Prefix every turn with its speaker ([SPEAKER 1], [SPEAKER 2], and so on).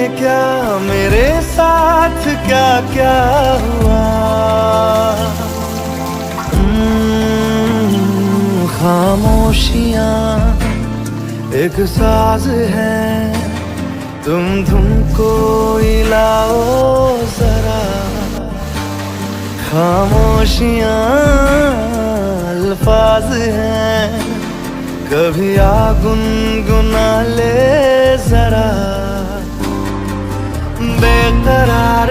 [SPEAKER 1] क्या मेरे साथ क्या क्या हुआ। खामोशियाँ एक साज है, तुमको लाओ जरा। खामोशियाँ अल्फाज हैं, कभी आ गुनगुना ले जरा। बेकरार